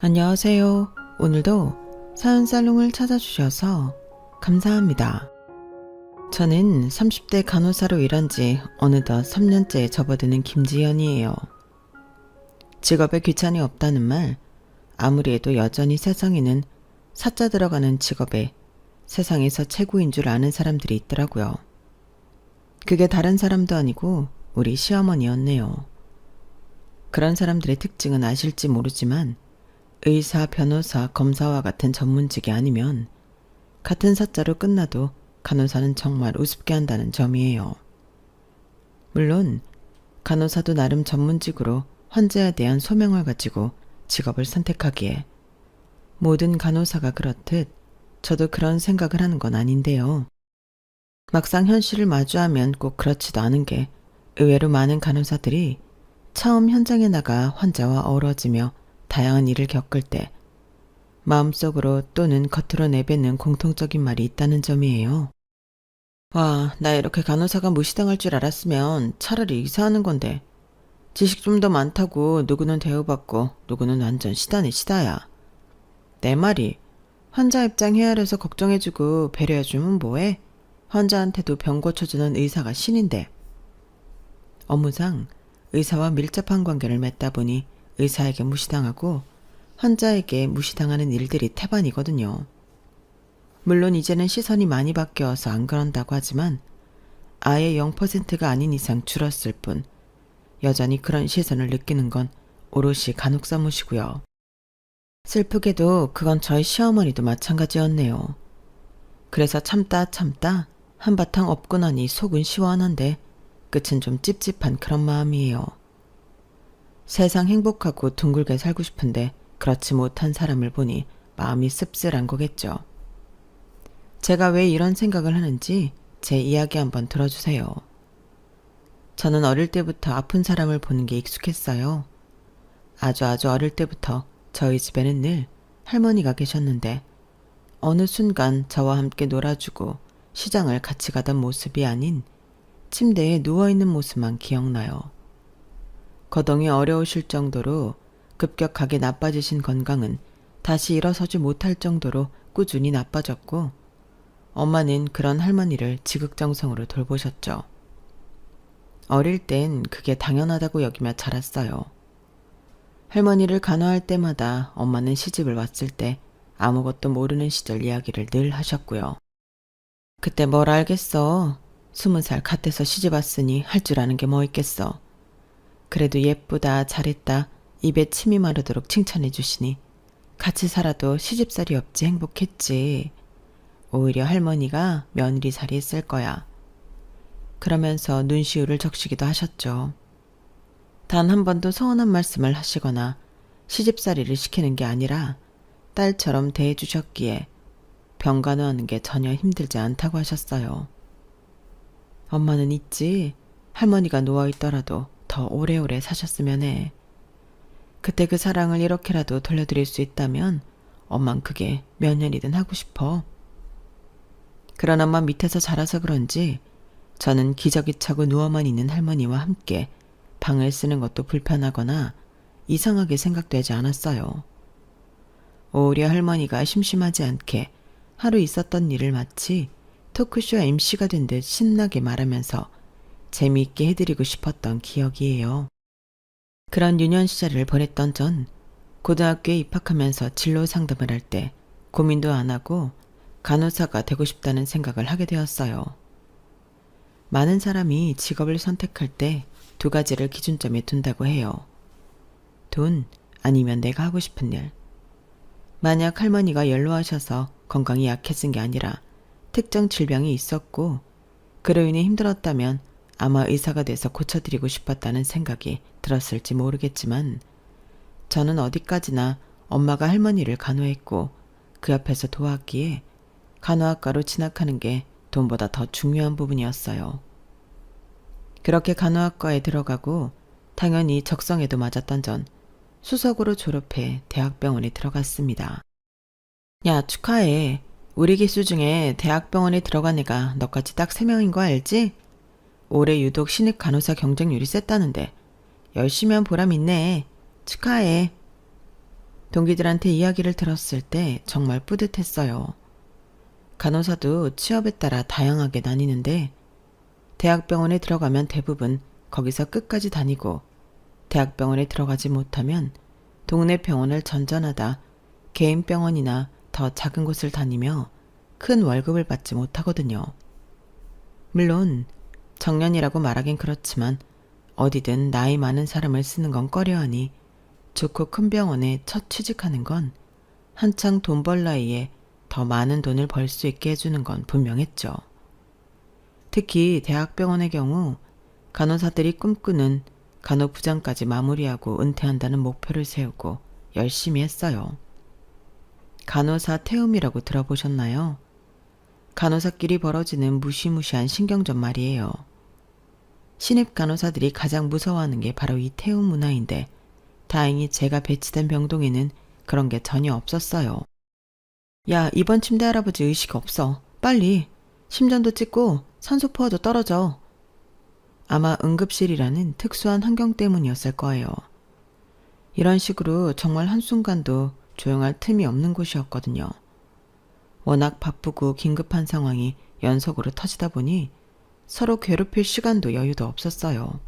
안녕하세요. 오늘도 사연살롱을 찾아주셔서 감사합니다. 저는 30대 간호사로 일한 지 어느덧 3년째에 접어드는 김지연이에요. 직업에 귀천이 없다는 말, 아무리 해도 여전히 세상에는 사자 들어가는 직업에 세상에서 최고인 줄 아는 사람들이 있더라고요. 그게 다른 사람도 아니고 우리 시어머니였네요. 그런 사람들의 특징은 아실지 모르지만 의사, 변호사, 검사와 같은 전문직이 아니면 같은 사자로 끝나도 간호사는 정말 우습게 한다는 점이에요. 물론 간호사도 나름 전문직으로 환자에 대한 소명을 가지고 직업을 선택하기에 모든 간호사가 그렇듯 저도 그런 생각을 하는 건 아닌데요. 막상 현실을 마주하면 꼭 그렇지도 않은 게 의외로 많은 간호사들이 처음 현장에 나가 환자와 어우러지며 다양한 일을 겪을 때 마음속으로 또는 겉으로 내뱉는 공통적인 말이 있다는 점이에요. 와, 나 이렇게 간호사가 무시당할 줄 알았으면 차라리 의사하는 건데. 지식 좀 더 많다고 누구는 대우받고 누구는 완전 시다네 시다야. 내 말이 환자 입장 헤아려서 걱정해주고 배려해주면 뭐해? 환자한테도 병 고쳐주는 의사가 신인데. 업무상 의사와 밀접한 관계를 맺다 보니 의사에게 무시당하고 환자에게 무시당하는 일들이 태반이거든요. 물론 이제는 시선이 많이 바뀌어서 안 그런다고 하지만 아예 0%가 아닌 이상 줄었을 뿐 여전히 그런 시선을 느끼는 건 오롯이 간혹사무시고요. 슬프게도 그건 저희 시어머니도 마찬가지였네요. 그래서 참다 한바탕 업고 나니 속은 시원한데 끝은 좀 찝찝한 그런 마음이에요. 세상 행복하고 둥글게 살고 싶은데 그렇지 못한 사람을 보니 마음이 씁쓸한 거겠죠. 제가 왜 이런 생각을 하는지 제 이야기 한번 들어주세요. 저는 어릴 때부터 아픈 사람을 보는 게 익숙했어요. 아주 어릴 때부터 저희 집에는 늘 할머니가 계셨는데 어느 순간 저와 함께 놀아주고 시장을 같이 가던 모습이 아닌 침대에 누워있는 모습만 기억나요. 거동이 어려우실 정도로 급격하게 나빠지신 건강은 다시 일어서지 못할 정도로 꾸준히 나빠졌고 엄마는 그런 할머니를 지극정성으로 돌보셨죠. 어릴 땐 그게 당연하다고 여기며 자랐어요. 할머니를 간호할 때마다 엄마는 시집을 왔을 때 아무것도 모르는 시절 이야기를 늘 하셨고요. 그때 뭘 알겠어. 20살 갓돼서 시집 왔으니 할 줄 아는 게 뭐 있겠어. 그래도 예쁘다, 잘했다, 입에 침이 마르도록 칭찬해 주시니 같이 살아도 시집살이 없지 행복했지. 오히려 할머니가 며느리살이 있을 거야. 그러면서 눈시울을 적시기도 하셨죠. 단 한 번도 서운한 말씀을 하시거나 시집살이를 시키는 게 아니라 딸처럼 대해주셨기에 병간호하는 게 전혀 힘들지 않다고 하셨어요. 엄마는 있지. 할머니가 누워있더라도 더 오래오래 사셨으면 해. 그때 그 사랑을 이렇게라도 돌려드릴 수 있다면 엄만 그게 몇 년이든 하고 싶어. 그런 엄마 밑에서 자라서 그런지 저는 기저귀 차고 누워만 있는 할머니와 함께 방을 쓰는 것도 불편하거나 이상하게 생각되지 않았어요. 오히려 할머니가 심심하지 않게 하루 있었던 일을 마치 토크쇼 MC가 된 듯 신나게 말하면서 재미있게 해드리고 싶었던 기억이에요. 그런 유년 시절을 보냈던 전 고등학교에 입학하면서 진로 상담을 할 때 고민도 안 하고 간호사가 되고 싶다는 생각을 하게 되었어요. 많은 사람이 직업을 선택할 때 두 가지를 기준점에 둔다고 해요. 돈 아니면 내가 하고 싶은 일. 만약 할머니가 연로하셔서 건강이 약해진 게 아니라 특정 질병이 있었고 그로 인해 힘들었다면 아마 의사가 돼서 고쳐드리고 싶었다는 생각이 들었을지 모르겠지만 저는 어디까지나 엄마가 할머니를 간호했고 그 옆에서 도왔기에 간호학과로 진학하는 게 돈보다 더 중요한 부분이었어요. 그렇게 간호학과에 들어가고 당연히 적성에도 맞았던 전 수석으로 졸업해 대학병원에 들어갔습니다. 야, 축하해. 우리 기수 중에 대학병원에 들어간 애가 너까지 딱 3명인 거 알지? 올해 유독 신입 간호사 경쟁률이 셌다는데 열심히 한 보람 있네. 축하해. 동기들한테 이야기를 들었을 때 정말 뿌듯했어요. 간호사도 취업에 따라 다양하게 나뉘는데 대학병원에 들어가면 대부분 거기서 끝까지 다니고 대학병원에 들어가지 못하면 동네 병원을 전전하다 개인 병원이나 더 작은 곳을 다니며 큰 월급을 받지 못하거든요. 물론 정년이라고 말하긴 그렇지만 어디든 나이 많은 사람을 쓰는 건 꺼려하니 좋고 큰 병원에 첫 취직하는 건 한창 돈 벌 나이에 더 많은 돈을 벌 수 있게 해주는 건 분명했죠. 특히 대학병원의 경우 간호사들이 꿈꾸는 간호부장까지 마무리하고 은퇴한다는 목표를 세우고 열심히 했어요. 간호사 태움이라고 들어보셨나요? 간호사끼리 벌어지는 무시무시한 신경전 말이에요. 신입 간호사들이 가장 무서워하는 게 바로 이 태움 문화인데 다행히 제가 배치된 병동에는 그런 게 전혀 없었어요. 야, 이번 침대 할아버지 의식 없어. 빨리. 심전도 찍고 산소포화도 떨어져. 아마 응급실이라는 특수한 환경 때문이었을 거예요. 이런 식으로 정말 한순간도 조용할 틈이 없는 곳이었거든요. 워낙 바쁘고 긴급한 상황이 연속으로 터지다 보니 서로 괴롭힐 시간도 여유도 없었어요.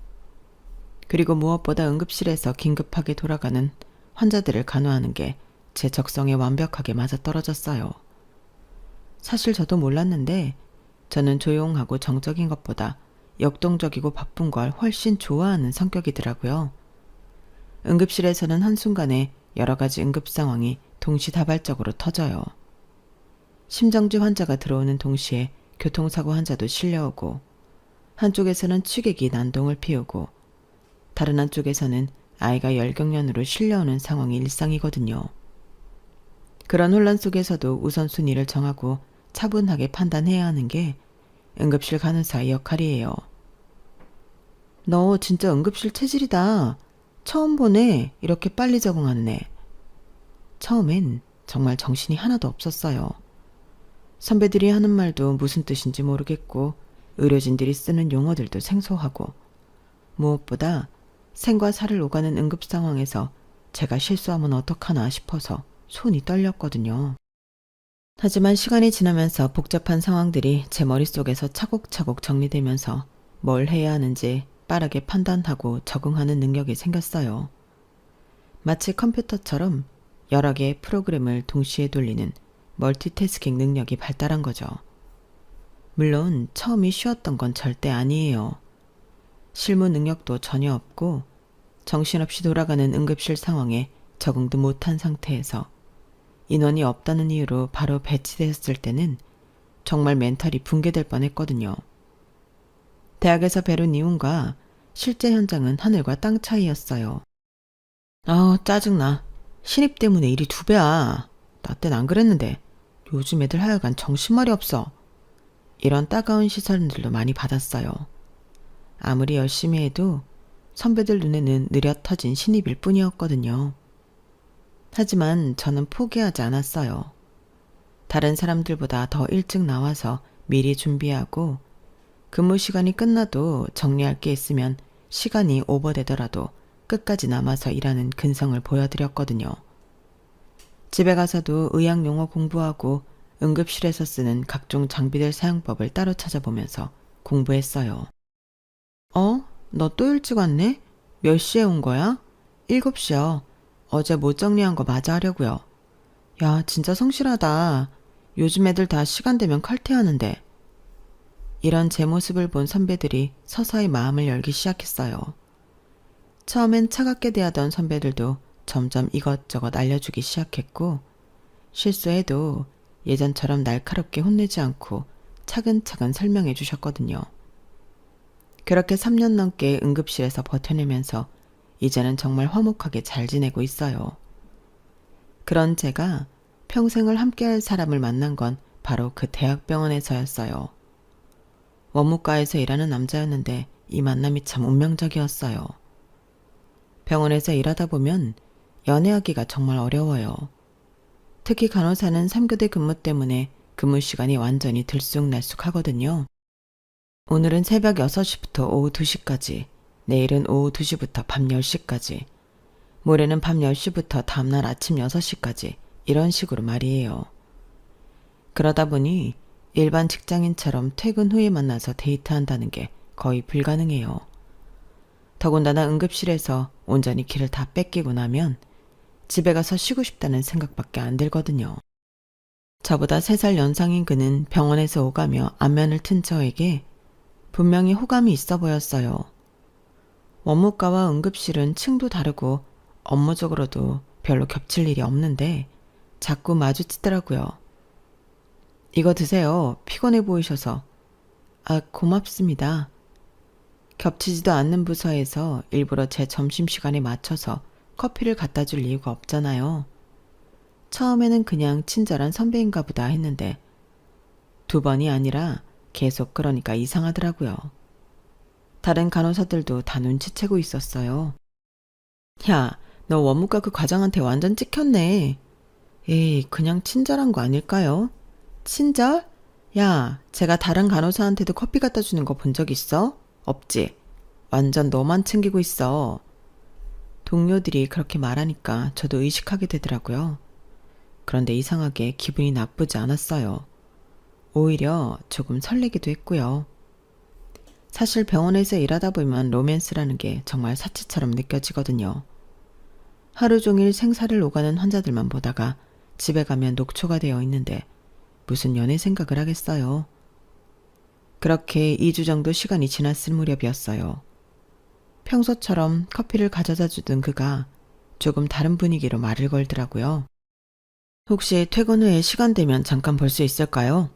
그리고 무엇보다 응급실에서 긴급하게 돌아가는 환자들을 간호하는 게 제 적성에 완벽하게 맞아떨어졌어요. 사실 저도 몰랐는데 저는 조용하고 정적인 것보다 역동적이고 바쁜 걸 훨씬 좋아하는 성격이더라고요. 응급실에서는 한순간에 여러 가지 응급 상황이 동시다발적으로 터져요. 심정지 환자가 들어오는 동시에 교통사고 환자도 실려오고 한쪽에서는 취객이 난동을 피우고 다른 한쪽에서는 아이가 열경련으로 실려오는 상황이 일상이거든요. 그런 혼란 속에서도 우선순위를 정하고 차분하게 판단해야 하는 게 응급실 간호사의 역할이에요. 너 진짜 응급실 체질이다. 처음 보네. 이렇게 빨리 적응하는 애. 처음엔 정말 정신이 하나도 없었어요. 선배들이 하는 말도 무슨 뜻인지 모르겠고 의료진들이 쓰는 용어들도 생소하고 무엇보다 생과 사를 오가는 응급 상황에서 제가 실수하면 어떡하나 싶어서 손이 떨렸거든요. 하지만 시간이 지나면서 복잡한 상황들이 제 머릿속에서 차곡차곡 정리되면서 뭘 해야 하는지 빠르게 판단하고 적응하는 능력이 생겼어요. 마치 컴퓨터처럼 여러 개의 프로그램을 동시에 돌리는 멀티태스킹 능력이 발달한 거죠. 물론 처음이 쉬웠던 건 절대 아니에요. 실무 능력도 전혀 없고 정신없이 돌아가는 응급실 상황에 적응도 못한 상태에서 인원이 없다는 이유로 바로 배치되었을 때는 정말 멘탈이 붕괴될 뻔했거든요. 대학에서 배운 이론과 실제 현장은 하늘과 땅 차이였어요. 아우, 짜증나. 신입 때문에 일이 2배야. 나 땐 안 그랬는데 요즘 애들 하여간 정신머리 없어. 이런 따가운 시선들도 많이 받았어요. 아무리 열심히 해도 선배들 눈에는 느려 터진 신입일 뿐이었거든요. 하지만 저는 포기하지 않았어요. 다른 사람들보다 더 일찍 나와서 미리 준비하고 근무 시간이 끝나도 정리할 게 있으면 시간이 오버되더라도 끝까지 남아서 일하는 근성을 보여드렸거든요. 집에 가서도 의학 용어 공부하고 응급실에서 쓰는 각종 장비들 사용법을 따로 찾아보면서 공부했어요. 너 또 일찍 왔네? 몇 시에 온 거야? 7시요. 어제 못 정리한 거 마저 하려고요. 야, 진짜 성실하다. 요즘 애들 다 시간 되면 칼퇴하는데. 이런 제 모습을 본 선배들이 서서히 마음을 열기 시작했어요. 처음엔 차갑게 대하던 선배들도 점점 이것저것 알려주기 시작했고 실수해도 예전처럼 날카롭게 혼내지 않고 차근차근 설명해 주셨거든요. 그렇게 3년 넘게 응급실에서 버텨내면서 이제는 정말 화목하게 잘 지내고 있어요. 그런 제가 평생을 함께할 사람을 만난 건 바로 그 대학병원에서였어요. 원무과에서 일하는 남자였는데 이 만남이 참 운명적이었어요. 병원에서 일하다 보면 연애하기가 정말 어려워요. 특히 간호사는 3교대 근무 때문에 근무 시간이 완전히 들쑥날쑥하거든요. 오늘은 새벽 6시부터 오후 2시까지, 내일은 오후 2시부터 밤 10시까지. 모레는 밤 10시부터 다음날 아침 6시까지 이런 식으로 말이에요. 그러다 보니 일반 직장인처럼 퇴근 후에 만나서 데이트한다는 게 거의 불가능해요. 더군다나 응급실에서 온전히 기를 다 뺏기고 나면 집에 가서 쉬고 싶다는 생각밖에 안 들거든요. 저보다 3살 연상인 그는 병원에서 오가며 안면을 튼 저에게 분명히 호감이 있어 보였어요. 원무과와 응급실은 층도 다르고 업무적으로도 별로 겹칠 일이 없는데 자꾸 마주치더라고요. 이거 드세요. 피곤해 보이셔서. 아, 고맙습니다. 겹치지도 않는 부서에서 일부러 제 점심시간에 맞춰서 커피를 갖다 줄 이유가 없잖아요. 처음에는 그냥 친절한 선배인가 보다 했는데 2번이 아니라 계속 그러니까 이상하더라고요. 다른 간호사들도 다 눈치채고 있었어요. 야, 너 원무과 그 과장한테 완전 찍혔네. 에이, 그냥 친절한 거 아닐까요? 친절? 야, 제가 다른 간호사한테도 커피 갖다 주는 거 본 적 있어? 없지? 완전 너만 챙기고 있어. 동료들이 그렇게 말하니까 저도 의식하게 되더라고요. 그런데 이상하게 기분이 나쁘지 않았어요. 오히려 조금 설레기도 했고요. 사실 병원에서 일하다 보면 로맨스라는 게 정말 사치처럼 느껴지거든요. 하루 종일 생사를 오가는 환자들만 보다가 집에 가면 녹초가 되어 있는데 무슨 연애 생각을 하겠어요. 그렇게 2주 정도 시간이 지났을 무렵이었어요. 평소처럼 커피를 가져다 주던 그가 조금 다른 분위기로 말을 걸더라고요. 혹시 퇴근 후에 시간 되면 잠깐 볼 수 있을까요?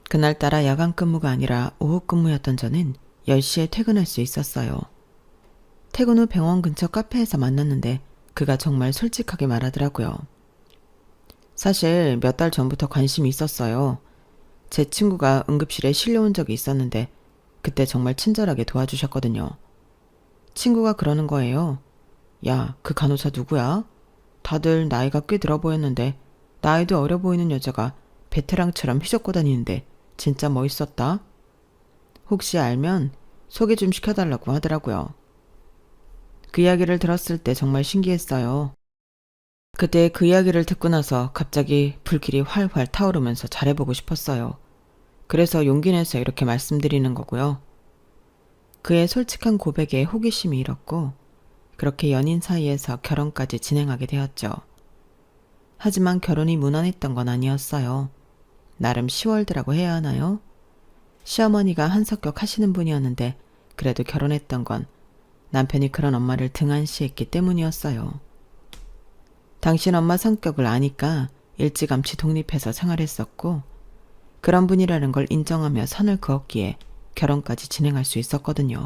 그날따라 야간 근무가 아니라 오후 근무였던 저는 10시에 퇴근할 수 있었어요. 퇴근 후 병원 근처 카페에서 만났는데 그가 정말 솔직하게 말하더라고요. 사실 몇 달 전부터 관심이 있었어요. 제 친구가 응급실에 실려온 적이 있었는데 그때 정말 친절하게 도와주셨거든요. 친구가 그러는 거예요. 야, 그 간호사 누구야? 다들 나이가 꽤 들어 보였는데 나이도 어려 보이는 여자가 베테랑처럼 휘젓고 다니는데 진짜 멋있었다. 혹시 알면 소개 좀 시켜달라고 하더라고요. 그 이야기를 들었을 때 정말 신기했어요. 그때 그 이야기를 듣고 나서 갑자기 불길이 활활 타오르면서 잘해보고 싶었어요. 그래서 용기 내서 이렇게 말씀드리는 거고요. 그의 솔직한 고백에 호기심이 일었고 그렇게 연인 사이에서 결혼까지 진행하게 되었죠. 하지만 결혼이 무난했던 건 아니었어요. 나름 시월드라고 해야 하나요? 시어머니가 한석격 하시는 분이었는데 그래도 결혼했던 건 남편이 그런 엄마를 등한시했기 때문이었어요. 당신 엄마 성격을 아니까 일찌감치 독립해서 생활했었고 그런 분이라는 걸 인정하며 선을 그었기에 결혼까지 진행할 수 있었거든요.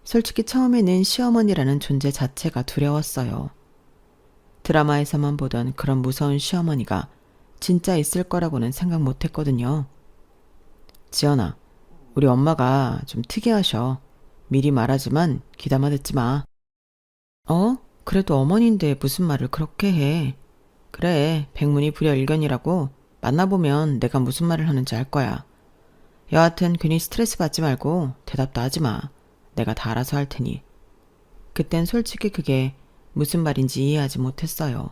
솔직히 처음에는 시어머니라는 존재 자체가 두려웠어요. 드라마에서만 보던 그런 무서운 시어머니가 진짜 있을 거라고는 생각 못 했거든요. 지연아, 우리 엄마가 좀 특이하셔. 미리 말하지만 귀담아 듣지 마. 어? 그래도 어머니인데 무슨 말을 그렇게 해. 그래, 백문이 불여일견이라고. 만나보면 내가 무슨 말을 하는지 알 거야. 여하튼 괜히 스트레스 받지 말고 대답도 하지 마. 내가 다 알아서 할 테니. 그땐 솔직히 그게 무슨 말인지 이해하지 못했어요.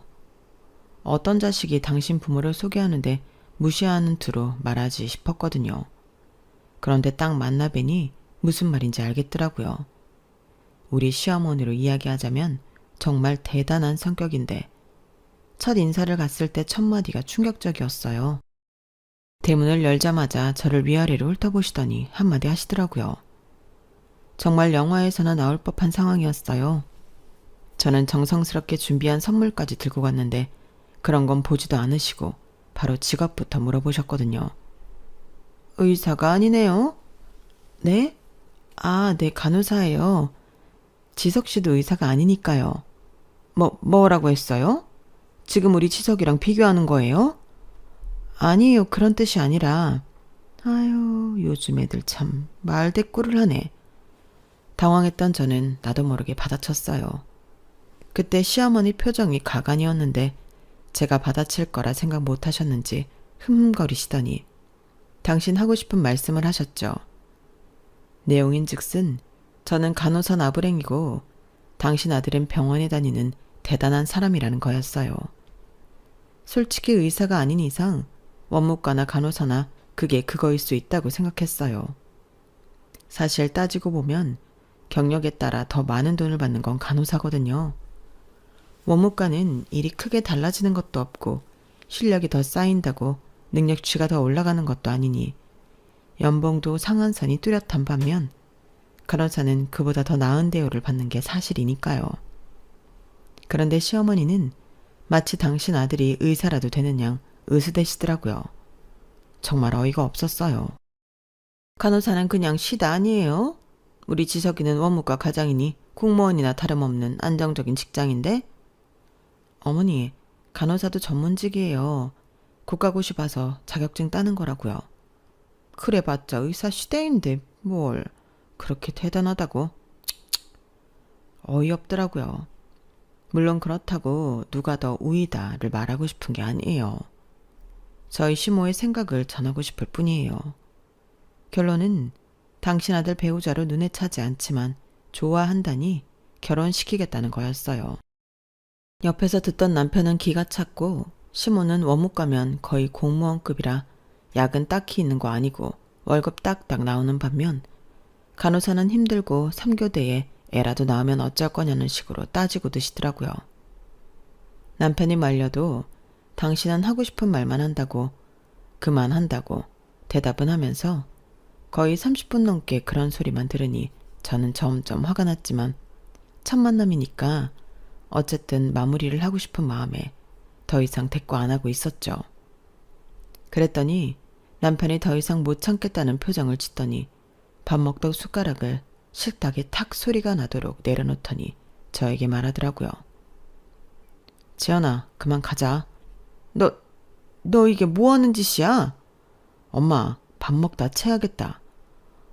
어떤 자식이 당신 부모를 소개하는데 무시하는 투로 말하지 싶었거든요. 그런데 딱 만나뵈니 무슨 말인지 알겠더라고요. 우리 시어머니로 이야기하자면 정말 대단한 성격인데 첫 인사를 갔을 때 첫 마디가 충격적이었어요. 대문을 열자마자 저를 위아래로 훑어보시더니 한마디 하시더라고요. 정말 영화에서나 나올 법한 상황이었어요. 저는 정성스럽게 준비한 선물까지 들고 갔는데 그런 건 보지도 않으시고 바로 직업부터 물어보셨거든요. 의사가 아니네요? 네? 아, 네, 간호사예요. 지석 씨도 의사가 아니니까요. 뭐라고 했어요? 지금 우리 지석이랑 비교하는 거예요? 아니에요, 그런 뜻이 아니라. 아유, 요즘 애들 참 말대꾸를 하네. 당황했던 저는 나도 모르게 받아쳤어요. 그때 시어머니 표정이 가관이었는데 제가 받아칠 거라 생각 못 하셨는지 흠흠거리시더니 당신 하고 싶은 말씀을 하셨죠. 내용인즉슨 저는 간호사 나부랭이고 당신 아들은 병원에 다니는 대단한 사람이라는 거였어요. 솔직히 의사가 아닌 이상 원무과나 간호사나 그게 그거일 수 있다고 생각했어요. 사실 따지고 보면 경력에 따라 더 많은 돈을 받는 건 간호사거든요. 원무과는 일이 크게 달라지는 것도 없고 실력이 더 쌓인다고 능력치가 더 올라가는 것도 아니니 연봉도 상한선이 뚜렷한 반면 간호사는 그보다 더 나은 대우를 받는 게 사실이니까요. 그런데 시어머니는 마치 당신 아들이 의사라도 되는 양 으스대시더라고요. 정말 어이가 없었어요. 간호사는 그냥 시다 아니에요? 우리 지석이는 원무과 과장이니 공무원이나 다름없는 안정적인 직장인데? 어머니, 간호사도 전문직이에요. 국가고시 봐서 자격증 따는 거라고요. 그래봤자 의사 시대인데 뭘 그렇게 대단하다고? 어이없더라고요. 물론 그렇다고 누가 더 우위다를 말하고 싶은 게 아니에요. 저희 시모의 생각을 전하고 싶을 뿐이에요. 결론은 당신 아들 배우자로 눈에 차지 않지만 좋아한다니 결혼시키겠다는 거였어요. 옆에서 듣던 남편은 기가 찼고 시모는 원무과면 거의 공무원급이라 약은 딱히 있는 거 아니고 월급 딱딱 나오는 반면 간호사는 힘들고 3교대에 애라도 낳으면 어쩔 거냐는 식으로 따지고 드시더라고요. 남편이 말려도 당신은 하고 싶은 말만 한다고 그만한다고 대답은 하면서 거의 30분 넘게 그런 소리만 들으니 저는 점점 화가 났지만 첫 만남이니까 어쨌든 마무리를 하고 싶은 마음에 더 이상 대꾸 안 하고 있었죠. 그랬더니 남편이 더 이상 못 참겠다는 표정을 짓더니 밥 먹던 숟가락을 식탁에 탁 소리가 나도록 내려놓더니 저에게 말하더라고요. 지연아, 그만 가자. 너 이게 뭐 하는 짓이야? 엄마, 밥 먹다 체하겠다.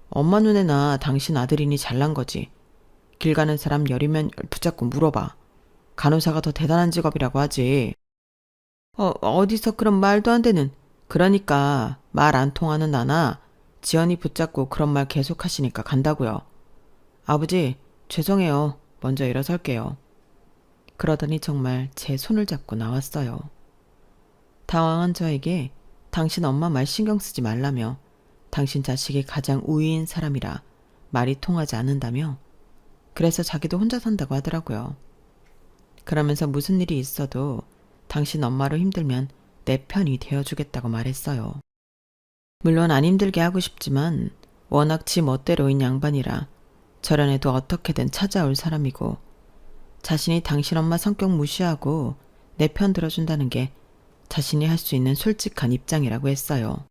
엄마 눈에나 당신 아들이니 잘난 거지. 길 가는 사람 열이면 붙잡고 물어봐. 간호사가 더 대단한 직업이라고 하지. 어디서 그런 말도 안 되는. 그러니까 말 안 통하는 나나 지연이 붙잡고 그런 말 계속 하시니까 간다고요. 아버지, 죄송해요. 먼저 일어설게요. 그러더니 정말 제 손을 잡고 나왔어요. 당황한 저에게 당신 엄마 말 신경 쓰지 말라며 당신 자식이 가장 우위인 사람이라 말이 통하지 않는다며 그래서 자기도 혼자 산다고 하더라고요. 그러면서 무슨 일이 있어도 당신 엄마로 힘들면 내 편이 되어주겠다고 말했어요. 물론 안 힘들게 하고 싶지만 워낙 지 멋대로인 양반이라 저런애도 어떻게든 찾아올 사람이고 자신이 당신 엄마 성격 무시하고 내 편 들어준다는 게 자신이 할 수 있는 솔직한 입장이라고 했어요.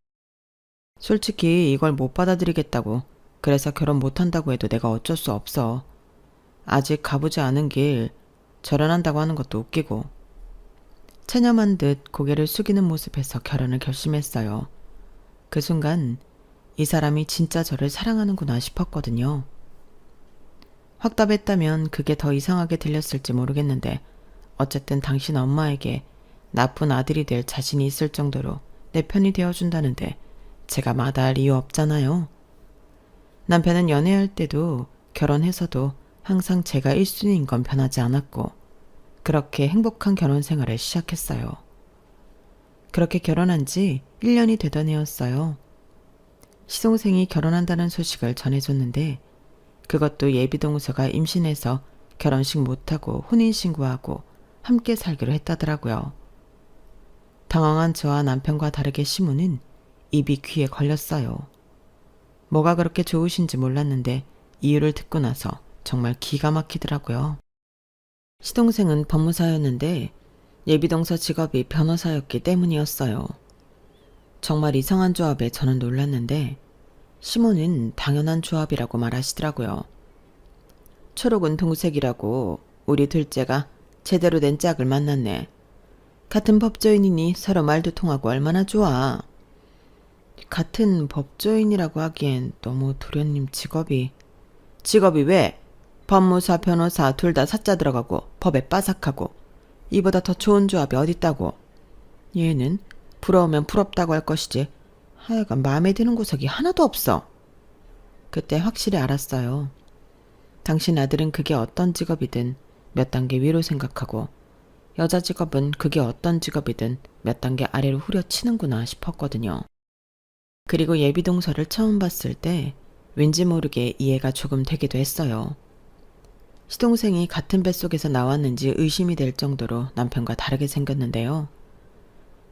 솔직히 이걸 못 받아들이겠다고 그래서 결혼 못한다고 해도 내가 어쩔 수 없어. 아직 가보지 않은 길 절연한다고 하는 것도 웃기고. 체념한 듯 고개를 숙이는 모습에서 결혼을 결심했어요. 그 순간 이 사람이 진짜 저를 사랑하는구나 싶었거든요. 확답했다면 그게 더 이상하게 들렸을지 모르겠는데 어쨌든 당신 엄마에게 나쁜 아들이 될 자신이 있을 정도로 내 편이 되어준다는데 제가 마다할 이유 없잖아요. 남편은 연애할 때도 결혼해서도 항상 제가 1순위인 건 변하지 않았고 그렇게 행복한 결혼 생활을 시작했어요. 그렇게 결혼한 지 1년이 되던 해였어요. 시동생이 결혼한다는 소식을 전해줬는데 그것도 예비동서가 임신해서 결혼식 못하고 혼인신고하고 함께 살기로 했다더라고요. 당황한 저와 남편과 다르게 시무는 입이 귀에 걸렸어요. 뭐가 그렇게 좋으신지 몰랐는데 이유를 듣고 나서 정말 기가 막히더라고요. 시동생은 법무사였는데 예비동서 직업이 변호사였기 때문이었어요. 정말 이상한 조합에 저는 놀랐는데 시모는 당연한 조합이라고 말하시더라고요. 초록은 동색이라고 우리 둘째가 제대로 된 짝을 만났네. 같은 법조인이니 서로 말도 통하고 얼마나 좋아. 같은 법조인이라고 하기엔 너무 도련님 직업이 왜? 법무사, 변호사 둘 다 사자 들어가고 법에 빠삭하고 이보다 더 좋은 조합이 어딨다고. 얘는 부러우면 부럽다고 할 것이지 하여간 마음에 드는 구석이 하나도 없어. 그때 확실히 알았어요. 당신 아들은 그게 어떤 직업이든 몇 단계 위로 생각하고 여자 직업은 그게 어떤 직업이든 몇 단계 아래로 후려치는구나 싶었거든요. 그리고 예비동서를 처음 봤을 때 왠지 모르게 이해가 조금 되기도 했어요. 시동생이 같은 뱃속에서 나왔는지 의심이 될 정도로 남편과 다르게 생겼는데요.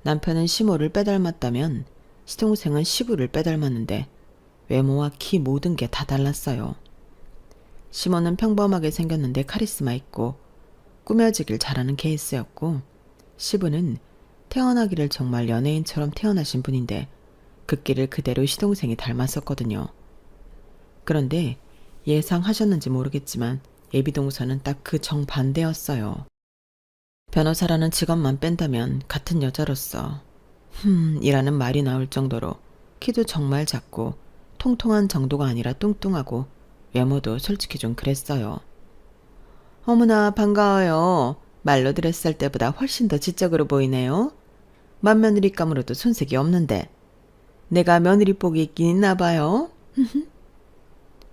남편은 시모를 빼닮았다면 시동생은 시부를 빼닮았는데 외모와 키 모든 게 다 달랐어요. 시모는 평범하게 생겼는데 카리스마 있고 꾸며지길 잘하는 케이스였고, 시부는 태어나기를 정말 연예인처럼 태어나신 분인데 그 끼를 그대로 시동생이 닮았었거든요. 그런데 예상하셨는지 모르겠지만 예비동서는 딱 그 정반대였어요. 변호사라는 직업만 뺀다면 같은 여자로서 이라는 말이 나올 정도로 키도 정말 작고 통통한 정도가 아니라 뚱뚱하고 외모도 솔직히 좀 그랬어요. 어머나 반가워요. 말로 들었을 때보다 훨씬 더 지적으로 보이네요. 맏며느리감으로도 손색이 없는데 내가 며느리 복이 있긴 있나 봐요.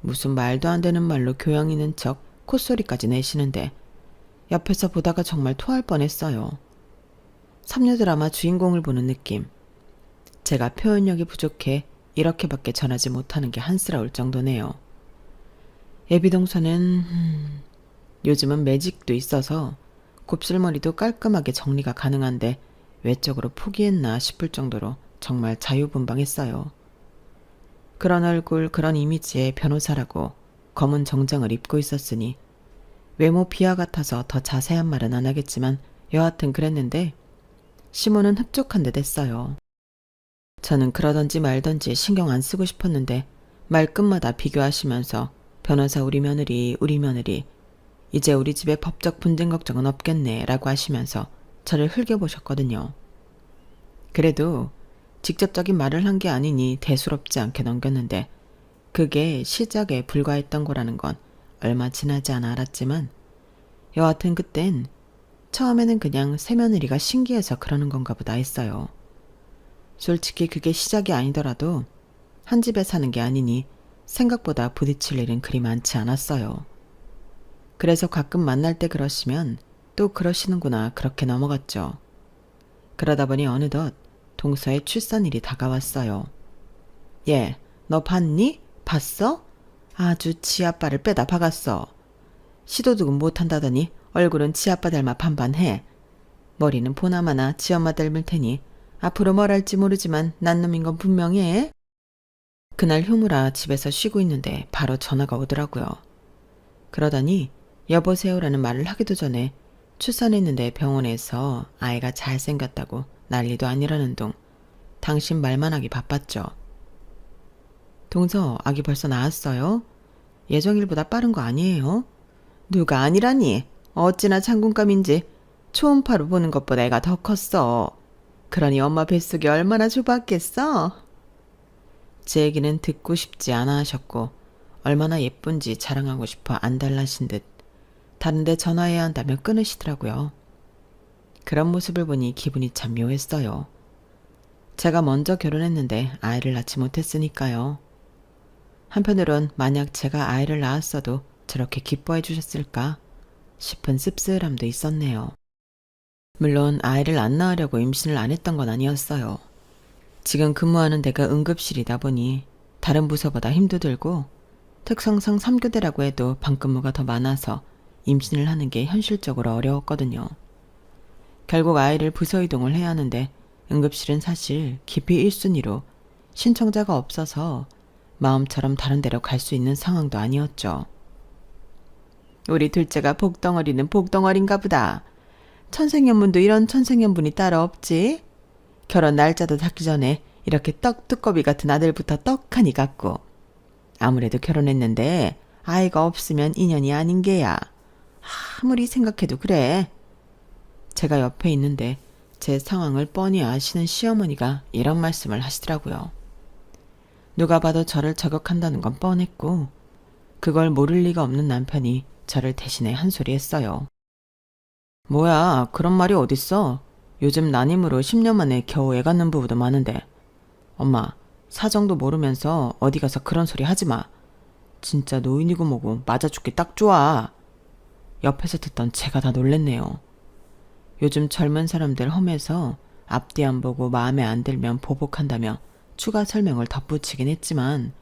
무슨 말도 안 되는 말로 교양 있는 척 콧소리까지 내시는데 옆에서 보다가 정말 토할 뻔했어요. 삼류 드라마 주인공을 보는 느낌. 제가 표현력이 부족해 이렇게밖에 전하지 못하는 게 한스러울 정도네요. 예비동서는 요즘은 매직도 있어서 곱슬머리도 깔끔하게 정리가 가능한데 외적으로 포기했나 싶을 정도로 정말 자유분방했어요. 그런 얼굴, 그런 이미지의 변호사라고 검은 정장을 입고 있었으니 외모 비하 같아서 더 자세한 말은 안 하겠지만 여하튼 그랬는데 시모는 흡족한 듯 했어요. 저는 그러던지 말던지 신경 안 쓰고 싶었는데 말끝마다 비교하시면서 변호사 우리 며느리 이제 우리 집에 법적 분쟁 걱정은 없겠네 라고 하시면서 저를 흘겨보셨거든요. 그래도 직접적인 말을 한 게 아니니 대수롭지 않게 넘겼는데 그게 시작에 불과했던 거라는 건 얼마 지나지 않아 알았지만 여하튼 그땐 처음에는 그냥 새며느리가 신기해서 그러는 건가 보다 했어요. 솔직히 그게 시작이 아니더라도 한 집에 사는 게 아니니 생각보다 부딪힐 일은 그리 많지 않았어요. 그래서 가끔 만날 때 그러시면 또 그러시는구나 그렇게 넘어갔죠. 그러다 보니 어느덧 동서의 출산일이 다가왔어요. 얘, 너 봤니? 봤어? 아주 지아빠를 빼다 박았어. 시도도 못한다더니 얼굴은 지아빠 닮아 반반해. 머리는 보나마나 지엄마 닮을 테니 앞으로 뭘 할지 모르지만 난 놈인 건 분명해. 그날 휴무라 집에서 쉬고 있는데 바로 전화가 오더라고요. 그러더니 여보세요라는 말을 하기도 전에 출산했는데 병원에서 아이가 잘생겼다고 난리도 아니라는 둥 당신 말만 하기 바빴죠. 동서 아기 벌써 나왔어요? 예정일보다 빠른 거 아니에요? 누가 아니라니? 어찌나 장군감인지 초음파로 보는 것보다 애가 더 컸어. 그러니 엄마 뱃속이 얼마나 좁았겠어? 제 얘기는 듣고 싶지 않아 하셨고 얼마나 예쁜지 자랑하고 싶어 안달나신 듯 다른데 전화해야 한다며 끊으시더라고요. 그런 모습을 보니 기분이 참 묘했어요. 제가 먼저 결혼했는데 아이를 낳지 못했으니까요. 한편으론 만약 제가 아이를 낳았어도 저렇게 기뻐해 주셨을까 싶은 씁쓸함도 있었네요. 물론 아이를 안 낳으려고 임신을 안 했던 건 아니었어요. 지금 근무하는 데가 응급실이다 보니 다른 부서보다 힘도 들고 특성상 3교대라고 해도 방근무가 더 많아서 임신을 하는 게 현실적으로 어려웠거든요. 결국 아이를 부서 이동을 해야 하는데 응급실은 사실 기피 1순위로 신청자가 없어서 마음처럼 다른 데로 갈 수 있는 상황도 아니었죠. 우리 둘째가 복덩어리는 복덩어린가 보다. 천생연분도 이런 천생연분이 따로 없지. 결혼 날짜도 닿기 전에 이렇게 떡두꺼비 같은 아들부터 떡하니 갖고. 아무래도 결혼했는데 아이가 없으면 인연이 아닌 게야. 아무리 생각해도 그래. 제가 옆에 있는데 제 상황을 뻔히 아시는 시어머니가 이런 말씀을 하시더라고요. 누가 봐도 저를 저격한다는 건 뻔했고 그걸 모를 리가 없는 남편이 저를 대신해 한 소리 했어요. 뭐야 그런 말이 어딨어. 요즘 난임으로 10년 만에 겨우 애 갖는 부부도 많은데. 엄마 사정도 모르면서 어디 가서 그런 소리 하지 마. 진짜 노인이고 뭐고 맞아 죽기 딱 좋아. 옆에서 듣던 제가 다 놀랬네요. 요즘 젊은 사람들 험해서 앞뒤 안 보고 마음에 안 들면 보복한다며 추가 설명을 덧붙이긴 했지만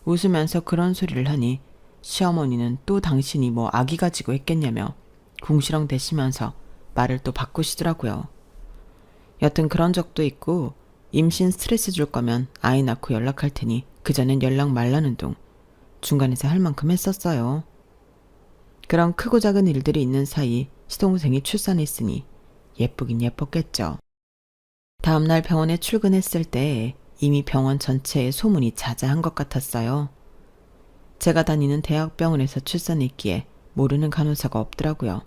웃으면서 그런 소리를 하니 시어머니는 또 당신이 뭐 아기 가지고 했겠냐며 궁시렁 대시면서 말을 또 바꾸시더라고요. 여튼 그런 적도 있고 임신 스트레스 줄 거면 아이 낳고 연락할 테니 그전엔 연락 말라는 둥 중간에서 할 만큼 했었어요. 그런 크고 작은 일들이 있는 사이 시동생이 출산했으니 예쁘긴 예뻤겠죠. 다음날 병원에 출근했을 때 이미 병원 전체에 소문이 자자한 것 같았어요. 제가 다니는 대학병원에서 출산했기에 모르는 간호사가 없더라고요.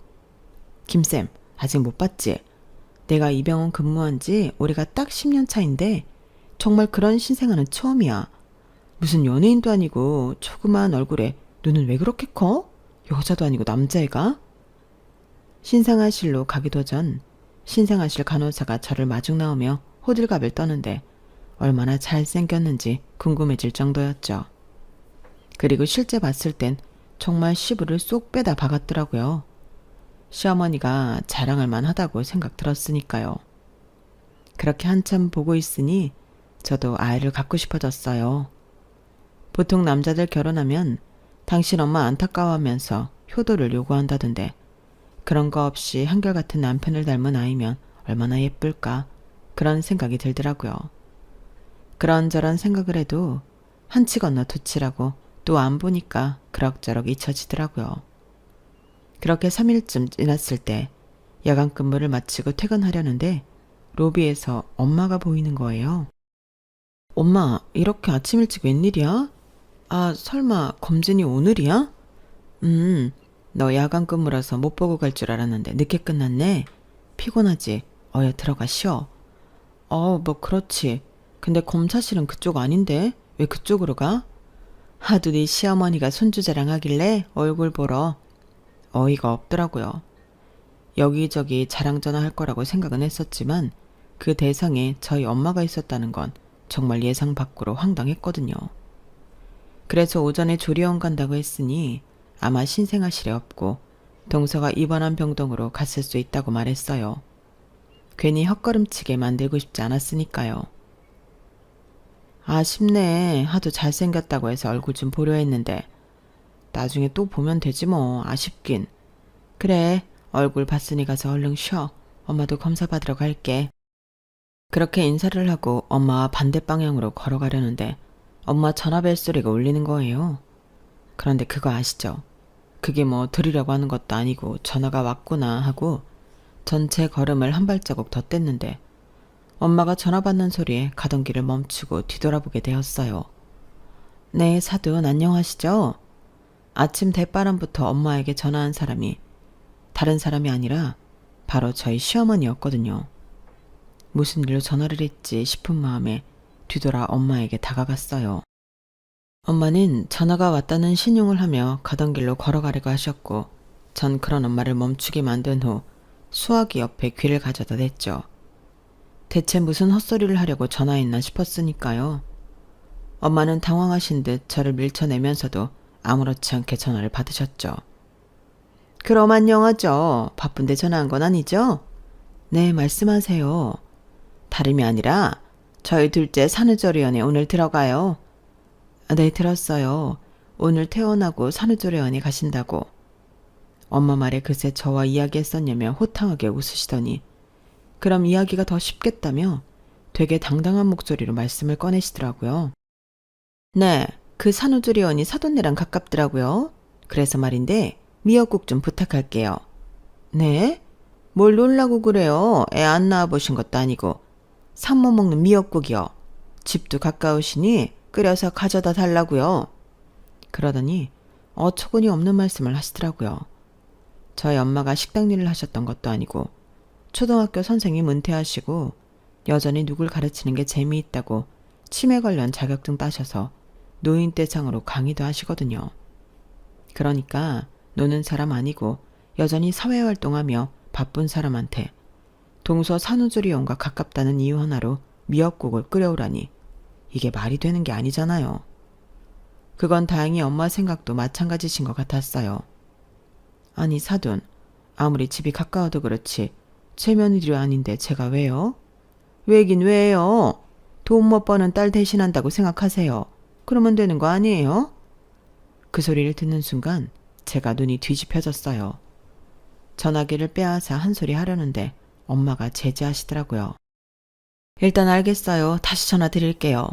김쌤, 아직 못 봤지? 내가 이 병원 근무한 지 올해가 딱 10년 차인데 정말 그런 신생아는 처음이야. 무슨 연예인도 아니고 조그마한 얼굴에 눈은 왜 그렇게 커? 여자도 아니고 남자애가? 신생아실로 가기도 전 신생아실 간호사가 저를 마중 나오며 호들갑을 떠는데 얼마나 잘생겼는지 궁금해질 정도였죠. 그리고 실제 봤을 땐 정말 시부를 쏙 빼다 박았더라고요. 시어머니가 자랑할 만하다고 생각 들었으니까요. 그렇게 한참 보고 있으니 저도 아이를 갖고 싶어졌어요. 보통 남자들 결혼하면 당신 엄마 안타까워하면서 효도를 요구한다던데 그런 거 없이 한결같은 남편을 닮은 아이면 얼마나 예쁠까 그런 생각이 들더라고요. 그런저런 생각을 해도 한치 건너 두치라고 또 안 보니까 그럭저럭 잊혀지더라고요. 그렇게 3일쯤 지났을 때 야간 근무를 마치고 퇴근하려는데 로비에서 엄마가 보이는 거예요. 엄마, 이렇게 아침 일찍 웬일이야? 아, 설마 검진이 오늘이야? 너 야간 근무라서 못 보고 갈 줄 알았는데 늦게 끝났네. 피곤하지? 어여 들어가 쉬어. 뭐 그렇지. 근데 검사실은 그쪽 아닌데 왜 그쪽으로 가? 하도 네 시어머니가 손주 자랑하길래 얼굴 보러. 어이가 없더라고요. 여기저기 자랑 전화할 거라고 생각은 했었지만 그 대상에 저희 엄마가 있었다는 건 정말 예상 밖으로 황당했거든요. 그래서 오전에 조리원 간다고 했으니 아마 신생아실에 없고 동서가 입원한 병동으로 갔을 수 있다고 말했어요. 괜히 헛걸음치게 만들고 싶지 않았으니까요. 아쉽네. 하도 잘생겼다고 해서 얼굴 좀 보려 했는데 나중에 또 보면 되지 뭐. 아쉽긴. 그래, 얼굴 봤으니 가서 얼른 쉬어. 엄마도 검사 받으러 갈게. 그렇게 인사를 하고 엄마와 반대 방향으로 걸어가려는데 엄마 전화 벨소리가 울리는 거예요. 그런데 그거 아시죠? 그게 뭐 들으려고 하는 것도 아니고 전화가 왔구나 하고 전체 걸음을 한 발자국 더 뗐는데 엄마가 전화 받는 소리에 가던 길을 멈추고 뒤돌아보게 되었어요. 네, 사돈 안녕하시죠? 아침 대바람부터 엄마에게 전화한 사람이 다른 사람이 아니라 바로 저희 시어머니였거든요. 무슨 일로 전화를 했지 싶은 마음에 뒤돌아 엄마에게 다가갔어요. 엄마는 전화가 왔다는 신용을 하며 가던 길로 걸어가려고 하셨고 전 그런 엄마를 멈추게 만든 후 수화기 옆에 귀를 가져다 댔죠. 대체 무슨 헛소리를 하려고 전화했나 싶었으니까요. 엄마는 당황하신 듯 저를 밀쳐내면서도 아무렇지 않게 전화를 받으셨죠. 그럼 안녕하죠. 바쁜데 전화한 건 아니죠? 네, 말씀하세요. 다름이 아니라 저희 둘째 산후조리원에 오늘 들어가요. 네, 들었어요. 오늘 퇴원하고 산후조리원에 가신다고. 엄마 말에 그새 저와 이야기했었냐며 호탕하게 웃으시더니 그럼 이야기가 더 쉽겠다며 되게 당당한 목소리로 말씀을 꺼내시더라고요. 네, 그 산후조리원이 사돈네랑 가깝더라고요. 그래서 말인데 미역국 좀 부탁할게요. 네? 뭘 놀라고 그래요. 애 안 낳아보신 것도 아니고. 산모 먹는 미역국이요. 집도 가까우시니 끓여서 가져다 달라고요. 그러더니 어처구니 없는 말씀을 하시더라고요. 저희 엄마가 식당 일을 하셨던 것도 아니고 초등학교 선생님 은퇴하시고 여전히 누굴 가르치는 게 재미있다고 치매 관련 자격증 따셔서 노인 대상으로 강의도 하시거든요. 그러니까 노는 사람 아니고 여전히 사회활동하며 바쁜 사람한테 동서 산후조리원과 가깝다는 이유 하나로 미역국을 끓여오라니 이게 말이 되는 게 아니잖아요. 그건 다행히 엄마 생각도 마찬가지신 것 같았어요. 아니 사돈, 아무리 집이 가까워도 그렇지 제 며느리도 아닌데 제가 왜요? 왜긴 왜요? 돈 못 버는 딸 대신한다고 생각하세요. 그러면 되는 거 아니에요? 그 소리를 듣는 순간 제가 눈이 뒤집혀졌어요. 전화기를 빼앗아 한 소리 하려는데 엄마가 제지하시더라고요. 일단 알겠어요. 다시 전화 드릴게요.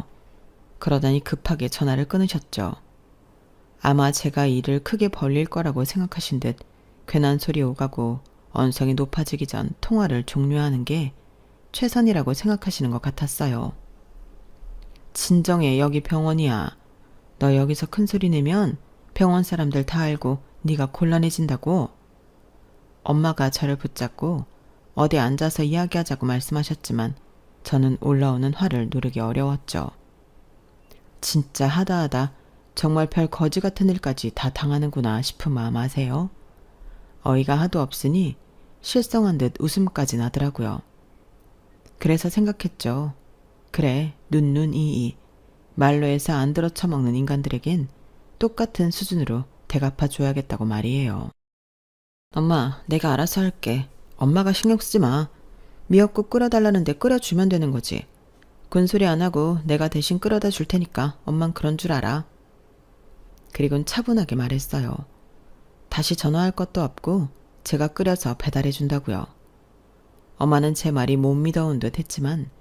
그러더니 급하게 전화를 끊으셨죠. 아마 제가 일을 크게 벌릴 거라고 생각하신 듯 괜한 소리 오가고 언성이 높아지기 전 통화를 종료하는 게 최선이라고 생각하시는 것 같았어요. 진정해, 여기 병원이야. 너 여기서 큰 소리 내면 병원 사람들 다 알고 네가 곤란해진다고. 엄마가 저를 붙잡고 어디 앉아서 이야기하자고 말씀하셨지만 저는 올라오는 화를 누르기 어려웠죠. 진짜 하다하다 정말 별 거지 같은 일까지 다 당하는구나 싶은 마음 아세요? 어이가 하도 없으니 실성한 듯 웃음까지 나더라고요. 그래서 생각했죠. 그래, 눈이이. 말로 해서 안 들어 처먹는 인간들에겐 똑같은 수준으로 대갚아줘야겠다고 말이에요. 엄마, 내가 알아서 할게. 엄마가 신경 쓰지 마. 미역국 끓여달라는데 끓여주면 되는 거지. 군소리 안 하고 내가 대신 끓여다 줄 테니까 엄만 그런 줄 알아. 그리곤 차분하게 말했어요. 다시 전화할 것도 없고 제가 끓여서 배달해 준다고요. 엄마는 제 말이 못 믿어온 듯 했지만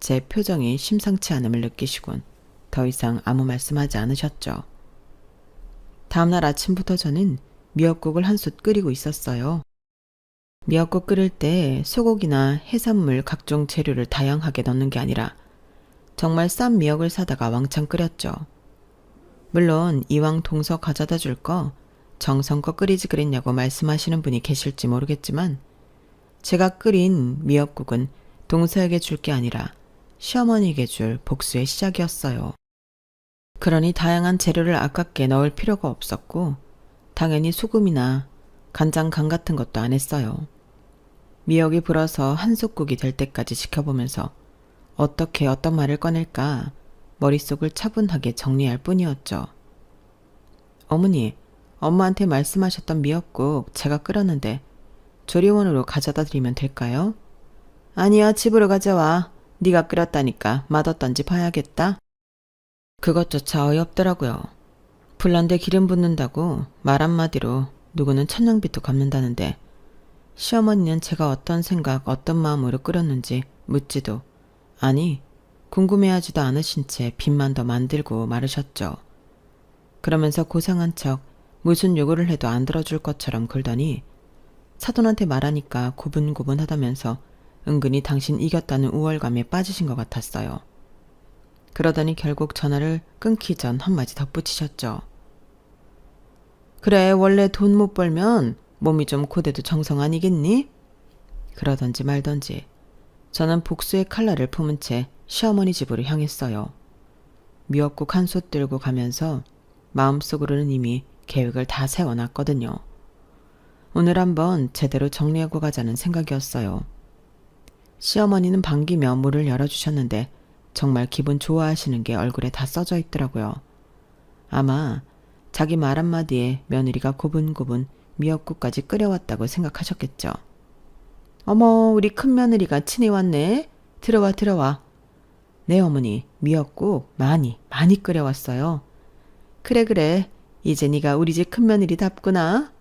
제 표정이 심상치 않음을 느끼시곤 더 이상 아무 말씀하지 않으셨죠. 다음날 아침부터 저는 미역국을 한 솥 끓이고 있었어요. 미역국 끓일 때 소고기나 해산물 각종 재료를 다양하게 넣는 게 아니라 정말 싼 미역을 사다가 왕창 끓였죠. 물론 이왕 동서 가져다 줄 거 정성껏 끓이지 그랬냐고 말씀하시는 분이 계실지 모르겠지만 제가 끓인 미역국은 동서에게 줄 게 아니라 시어머니에게 줄 복수의 시작이었어요. 그러니 다양한 재료를 아깝게 넣을 필요가 없었고 당연히 소금이나 간장 간 같은 것도 안 했어요. 미역이 불어서 한솥국이 될 때까지 지켜보면서 어떻게 어떤 말을 꺼낼까 머릿속을 차분하게 정리할 뿐이었죠. 어머니, 엄마한테 말씀하셨던 미역국 제가 끓였는데 조리원으로 가져다 드리면 될까요? 아니야, 집으로 가져와. 네가 끓였다니까 맛없던지 봐야겠다. 그것조차 어이없더라고요. 불난데 기름 붓는다고 말 한마디로 누구는 천냥빚도 갚는다는데 시어머니는 제가 어떤 생각, 어떤 마음으로 끓였는지 묻지도 아니 궁금해하지도 않으신 채 빚만 더 만들고 말으셨죠. 그러면서 고상한 척 무슨 요구를 해도 안 들어줄 것처럼 굴더니 사돈한테 말하니까 고분고분하다면서 은근히 당신 이겼다는 우월감에 빠지신 것 같았어요. 그러더니 결국 전화를 끊기 전 한마디 덧붙이셨죠. 그래, 원래 돈 못 벌면 몸이 좀 고대도 정성 아니겠니? 그러던지 말던지 저는 복수의 칼날을 품은 채 시어머니 집으로 향했어요. 미역국 한 솥 들고 가면서 마음속으로는 이미 계획을 다 세워놨거든요. 오늘 한번 제대로 정리하고 가자는 생각이었어요. 시어머니는 반기며 문을 열어주셨는데 정말 기분 좋아하시는 게 얼굴에 다 써져 있더라고요. 아마 자기 말 한마디에 며느리가 고분고분 미역국까지 끓여왔다고 생각하셨겠죠. 어머, 우리 큰며느리가 친히 왔네. 들어와 들어와. 네 어머니, 미역국 많이 끓여왔어요. 그래 이제 네가 우리 집 큰며느리답구나.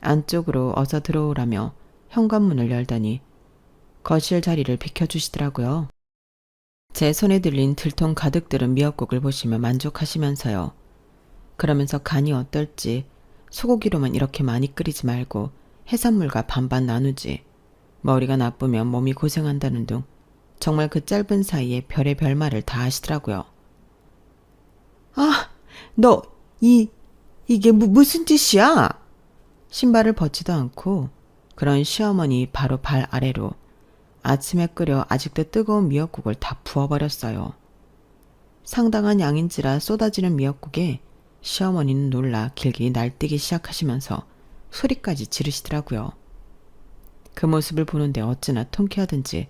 안쪽으로 어서 들어오라며 현관문을 열더니 거실 자리를 비켜주시더라고요. 제 손에 들린 들통 가득 들은 미역국을 보시며 만족하시면서요. 그러면서 간이 어떨지 소고기로만 이렇게 많이 끓이지 말고 해산물과 반반 나누지. 머리가 나쁘면 몸이 고생한다는 둥 정말 그 짧은 사이에 별의 별말을 다 하시더라고요. 아, 너 이게 무슨 짓이야? 신발을 벗지도 않고 그런 시어머니 바로 발 아래로 아침에 끓여 아직도 뜨거운 미역국을 다 부어버렸어요. 상당한 양인지라 쏟아지는 미역국에 시어머니는 놀라 길길이 날뛰기 시작하시면서 소리까지 지르시더라고요. 그 모습을 보는데 어찌나 통쾌하든지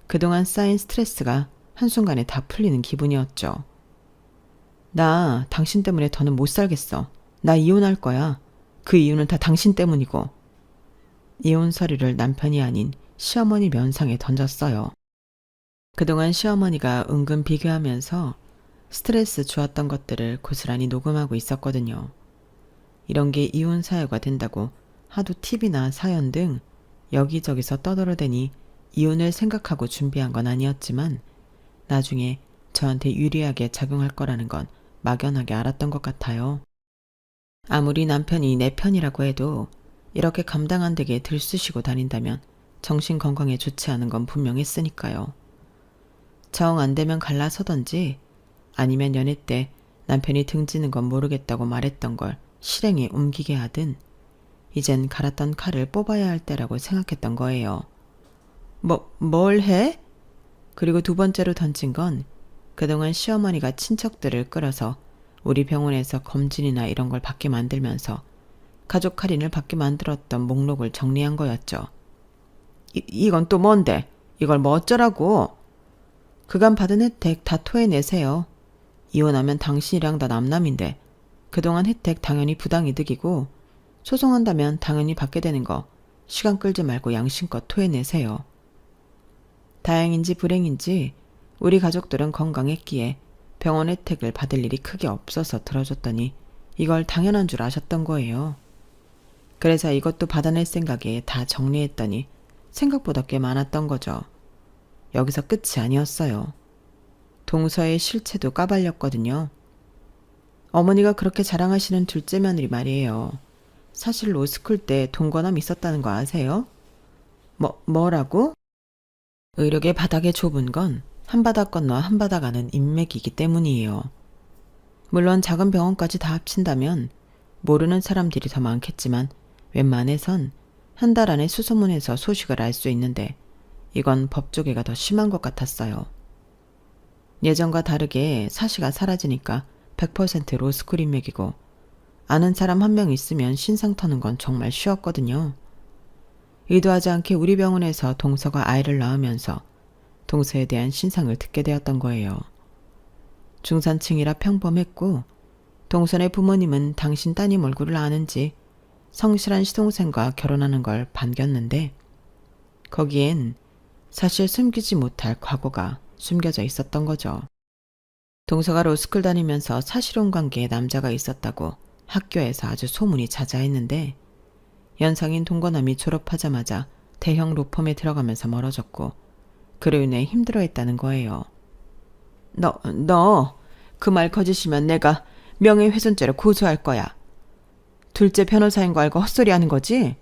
그동안 쌓인 스트레스가 한순간에 다 풀리는 기분이었죠. 나 당신 때문에 더는 못 살겠어. 나 이혼할 거야. 그 이유는 다 당신 때문이고. 이혼 서류를 남편이 아닌 시어머니 면상에 던졌어요. 그동안 시어머니가 은근 비교하면서 스트레스 주었던 것들을 고스란히 녹음하고 있었거든요. 이런 게 이혼 사유가 된다고 하도 TV나 사연 등 여기저기서 떠들어대니 이혼을 생각하고 준비한 건 아니었지만 나중에 저한테 유리하게 작용할 거라는 건 막연하게 알았던 것 같아요. 아무리 남편이 내 편이라고 해도 이렇게 감당 안 되게 들쑤시고 다닌다면 정신 건강에 좋지 않은 건 분명했으니까요. 정 안 되면 갈라서던지 아니면 연애 때 남편이 등지는 건 모르겠다고 말했던 걸 실행에 옮기게 하든 이젠 갈았던 칼을 뽑아야 할 때라고 생각했던 거예요. 뭘 해? 그리고 두 번째로 던진 건 그동안 시어머니가 친척들을 끌어서 우리 병원에서 검진이나 이런 걸 받게 만들면서 가족 할인을 받게 만들었던 목록을 정리한 거였죠. 이건 또 뭔데? 이걸 뭐 어쩌라고? 그간 받은 혜택 다 토해내세요. 이혼하면 당신이랑 다 남남인데 그동안 혜택 당연히 부당이득이고 소송한다면 당연히 받게 되는 거 시간 끌지 말고 양심껏 토해내세요. 다행인지 불행인지 우리 가족들은 건강했기에 병원 혜택을 받을 일이 크게 없어서 들어줬더니 이걸 당연한 줄 아셨던 거예요. 그래서 이것도 받아낼 생각에 다 정리했더니 생각보다 꽤 많았던 거죠. 여기서 끝이 아니었어요. 동서의 실체도 까발렸거든요. 어머니가 그렇게 자랑하시는 둘째 며느리 말이에요. 사실 로스쿨 때 동거남 있었다는 거 아세요? 뭐라고? 의료계 바닥에 좁은 건 한 바닥 건너 한 바닥 가는 인맥이기 때문이에요. 물론 작은 병원까지 다 합친다면 모르는 사람들이 더 많겠지만 웬만해선 한 달 안에 수소문해서 소식을 알 수 있는데 이건 법조계가 더 심한 것 같았어요. 예전과 다르게 사시가 사라지니까 100% 로스쿨 인맥이고 아는 사람 한 명 있으면 신상 터는 건 정말 쉬웠거든요. 의도하지 않게 우리 병원에서 동서가 아이를 낳으면서 동서에 대한 신상을 듣게 되었던 거예요. 중산층이라 평범했고 동선의 부모님은 당신 따님 얼굴을 아는지 성실한 시동생과 결혼하는 걸 반겼는데 거기엔 사실 숨기지 못할 과거가 숨겨져 있었던 거죠. 동서가 로스쿨 다니면서 사실혼 관계에 남자가 있었다고 학교에서 아주 소문이 자자했는데 연상인 동거남이 졸업하자마자 대형 로펌에 들어가면서 멀어졌고 그로 인해 힘들어했다는 거예요. 너 그 말 거짓이면 내가 명예훼손죄로 고소할 거야. 둘째 변호사인 거 알고 헛소리하는 거지?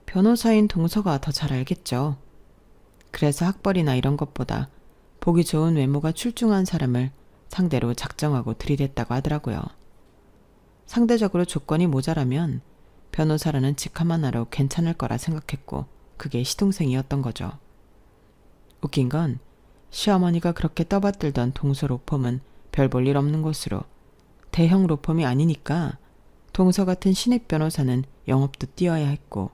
변호사인 동서가 더 잘 알겠죠. 그래서 학벌이나 이런 것보다 보기 좋은 외모가 출중한 사람을 상대로 작정하고 들이댔다고 하더라고요. 상대적으로 조건이 모자라면 변호사라는 직함 하나로 괜찮을 거라 생각했고 그게 시동생이었던 거죠. 웃긴 건 시어머니가 그렇게 떠받들던 동서 로펌은 별 볼 일 없는 곳으로 대형 로펌이 아니니까 동서 같은 신입 변호사는 영업도 뛰어야 했고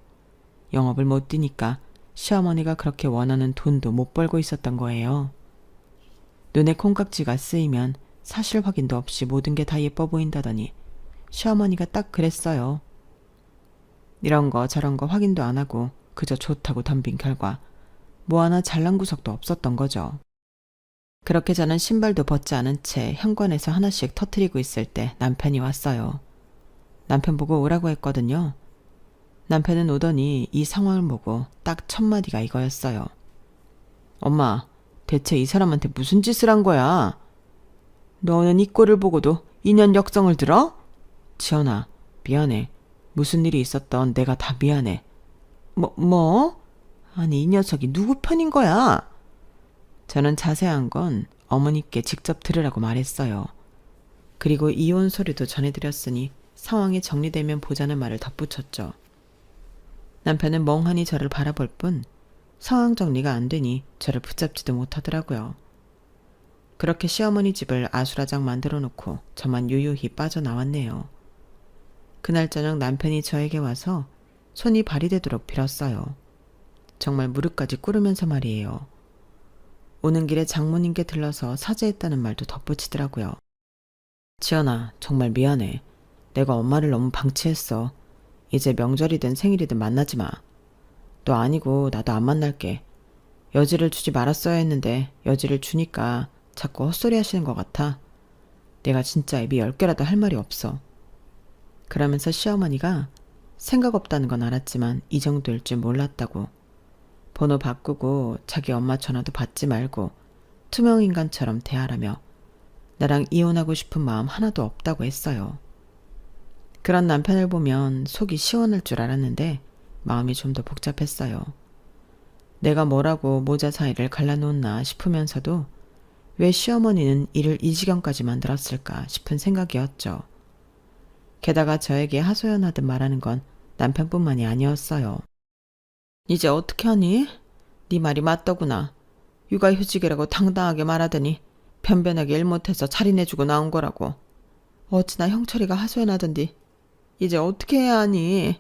영업을 못 뛰니까 시어머니가 그렇게 원하는 돈도 못 벌고 있었던 거예요. 눈에 콩깍지가 쓰이면 사실 확인도 없이 모든 게 다 예뻐 보인다더니 시어머니가 딱 그랬어요. 이런 거 저런 거 확인도 안 하고 그저 좋다고 덤빈 결과 뭐 하나 잘난 구석도 없었던 거죠. 그렇게 저는 신발도 벗지 않은 채 현관에서 하나씩 터트리고 있을 때 남편이 왔어요. 남편 보고 오라고 했거든요. 남편은 오더니 이 상황을 보고 딱 첫 마디가 이거였어요. 엄마, 대체 이 사람한테 무슨 짓을 한 거야? 너는 이 꼴을 보고도 인연 역성을 들어? 지연아, 미안해. 무슨 일이 있었던 내가 다 미안해. 뭐? 아니, 이 녀석이 누구 편인 거야? 저는 자세한 건 어머니께 직접 들으라고 말했어요. 그리고 이혼 소리도 전해드렸으니 상황이 정리되면 보자는 말을 덧붙였죠. 남편은 멍하니 저를 바라볼 뿐 상황 정리가 안 되니 저를 붙잡지도 못하더라고요. 그렇게 시어머니 집을 아수라장 만들어 놓고 저만 유유히 빠져나왔네요. 그날 저녁 남편이 저에게 와서 손이 발이 되도록 빌었어요. 정말 무릎까지 꿇으면서 말이에요. 오는 길에 장모님께 들러서 사죄했다는 말도 덧붙이더라고요. 지연아, 정말 미안해. 내가 엄마를 너무 방치했어. 이제 명절이든 생일이든 만나지 마. 너 아니고 나도 안 만날게. 여지를 주지 말았어야 했는데 여지를 주니까 자꾸 헛소리 하시는 것 같아. 내가 진짜 입이 10개라도 할 말이 없어. 그러면서 시어머니가 생각 없다는 건 알았지만 이 정도일 줄 몰랐다고. 번호 바꾸고 자기 엄마 전화도 받지 말고 투명인간처럼 대하라며 나랑 이혼하고 싶은 마음 하나도 없다고 했어요. 그런 남편을 보면 속이 시원할 줄 알았는데 마음이 좀 더 복잡했어요. 내가 뭐라고 모자 사이를 갈라놓나 싶으면서도 왜 시어머니는 이를 이 지경까지 만들었을까 싶은 생각이었죠. 게다가 저에게 하소연하듯 말하는 건 남편뿐만이 아니었어요. 이제 어떻게 하니? 네 말이 맞더구나. 육아휴직이라고 당당하게 말하더니 변변하게 일 못해서 자리내주고 나온 거라고. 어찌나 형철이가 하소연하던디. 이제 어떻게 해야 하니?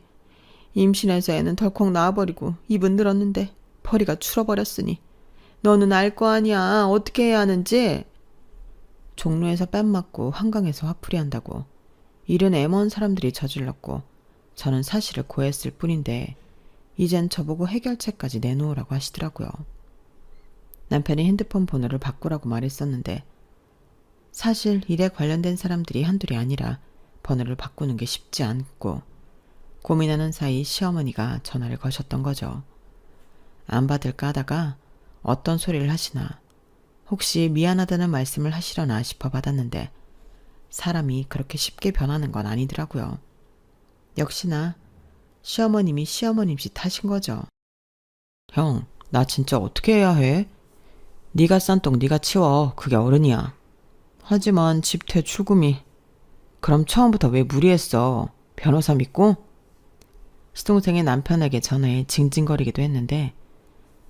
임신해서 애는 덜컥 낳아버리고 입은 늘었는데 벌이가 줄어버렸으니 너는 알 거 아니야. 어떻게 해야 하는지. 종로에서 뺨 맞고 한강에서 화풀이 한다고 일은 애먼 사람들이 저질렀고 저는 사실을 고했을 뿐인데 이젠 저보고 해결책까지 내놓으라고 하시더라고요. 남편이 핸드폰 번호를 바꾸라고 말했었는데 사실 일에 관련된 사람들이 한둘이 아니라 번호를 바꾸는 게 쉽지 않고 고민하는 사이 시어머니가 전화를 거셨던 거죠. 안 받을까 하다가 어떤 소리를 하시나 혹시 미안하다는 말씀을 하시려나 싶어 받았는데 사람이 그렇게 쉽게 변하는 건 아니더라고요. 역시나 시어머님이 시어머님 짓 하신 거죠. 형, 나 진짜 어떻게 해야 해? 네가 싼 똥 네가 치워. 그게 어른이야. 하지만 집퇴 출금이. 그럼 처음부터 왜 무리했어? 변호사 믿고? 시동생의 남편에게 전화해 징징거리기도 했는데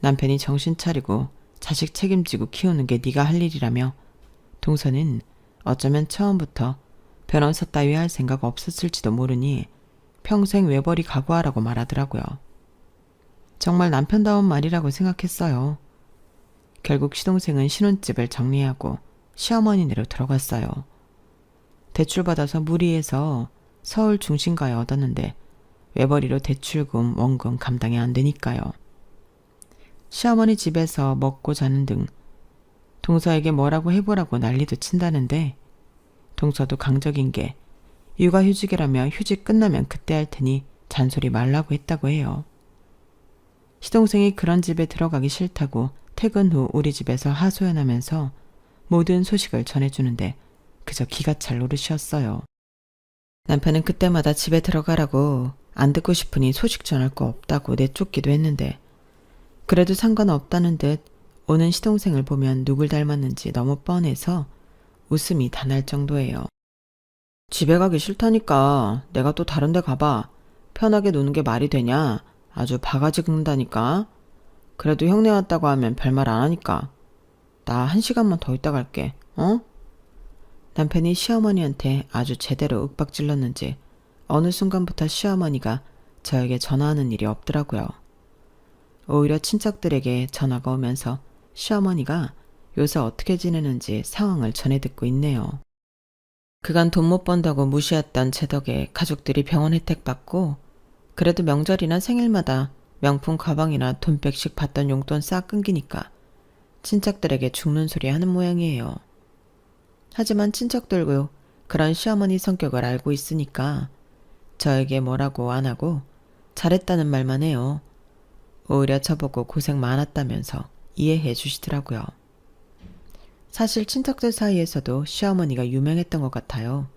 남편이 정신 차리고 자식 책임지고 키우는 게 네가 할 일이라며 동서는 어쩌면 처음부터 변호사 따위 할 생각 없었을지도 모르니 평생 외벌이 각오하라고 말하더라고요. 정말 남편다운 말이라고 생각했어요. 결국 시동생은 신혼집을 정리하고 시어머니네로 들어갔어요. 대출받아서 무리해서 서울 중심가에 얻었는데 외벌이로 대출금, 원금 감당이 안 되니까요. 시어머니 집에서 먹고 자는 등 동서에게 뭐라고 해보라고 난리도 친다는데 동서도 강적인 게 육아휴직이라며 휴직 끝나면 그때 할 테니 잔소리 말라고 했다고 해요. 시동생이 그런 집에 들어가기 싫다고 퇴근 후 우리 집에서 하소연하면서 모든 소식을 전해주는데 그저 기가 찰 노릇이었어요. 남편은 그때마다 집에 들어가라고 안 듣고 싶으니 소식 전할 거 없다고 내쫓기도 했는데 그래도 상관없다는 듯 오는 시동생을 보면 누굴 닮았는지 너무 뻔해서 웃음이 다 날 정도예요. 집에 가기 싫다니까. 내가 또 다른 데 가봐. 편하게 노는 게 말이 되냐? 아주 바가지 긁는다니까. 그래도 형네 왔다고 하면 별말 안 하니까. 나 1시간만 더 있다 갈게. 어? 남편이 시어머니한테 아주 제대로 윽박질렀는지 어느 순간부터 시어머니가 저에게 전화하는 일이 없더라고요. 오히려 친척들에게 전화가 오면서 시어머니가 요새 어떻게 지내는지 상황을 전해 듣고 있네요. 그간 돈 못 번다고 무시했던 제 덕에 가족들이 병원 혜택 받고 그래도 명절이나 생일마다 명품 가방이나 돈백씩 받던 용돈 싹 끊기니까 친척들에게 죽는 소리 하는 모양이에요. 하지만 친척들도 그런 시어머니 성격을 알고 있으니까 저에게 뭐라고 안 하고 잘했다는 말만 해요. 오히려 저보고 고생 많았다면서 이해해 주시더라고요. 사실 친척들 사이에서도 시어머니가 유명했던 것 같아요.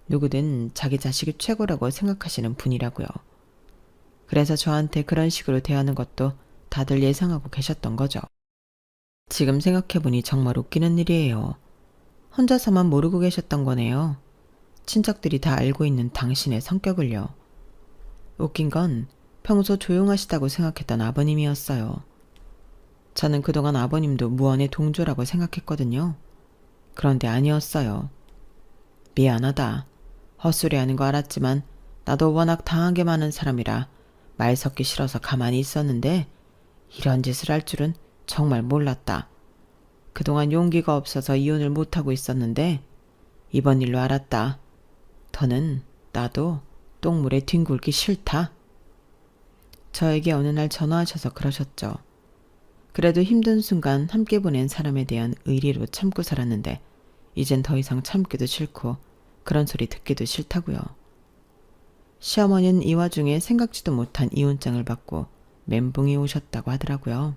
누구든 자기 자식이 최고라고 생각하시는 분이라고요. 그래서 저한테 그런 식으로 대하는 것도 다들 예상하고 계셨던 거죠. 지금 생각해보니 정말 웃기는 일이에요. 혼자서만 모르고 계셨던 거네요. 친척들이 다 알고 있는 당신의 성격을요. 웃긴 건 평소 조용하시다고 생각했던 아버님이었어요. 저는 그동안 아버님도 무언의 동조라고 생각했거든요. 그런데 아니었어요. 미안하다. 헛소리하는 거 알았지만 나도 워낙 당한 게 많은 사람이라 말 섞기 싫어서 가만히 있었는데 이런 짓을 할 줄은 정말 몰랐다. 그동안 용기가 없어서 이혼을 못하고 있었는데 이번 일로 알았다. 더는 나도 똥물에 뒹굴기 싫다. 저에게 어느 날 전화하셔서 그러셨죠. 그래도 힘든 순간 함께 보낸 사람에 대한 의리로 참고 살았는데 이젠 더 이상 참기도 싫고 그런 소리 듣기도 싫다고요. 시어머니는 이 와중에 생각지도 못한 이혼장을 받고 멘붕이 오셨다고 하더라고요.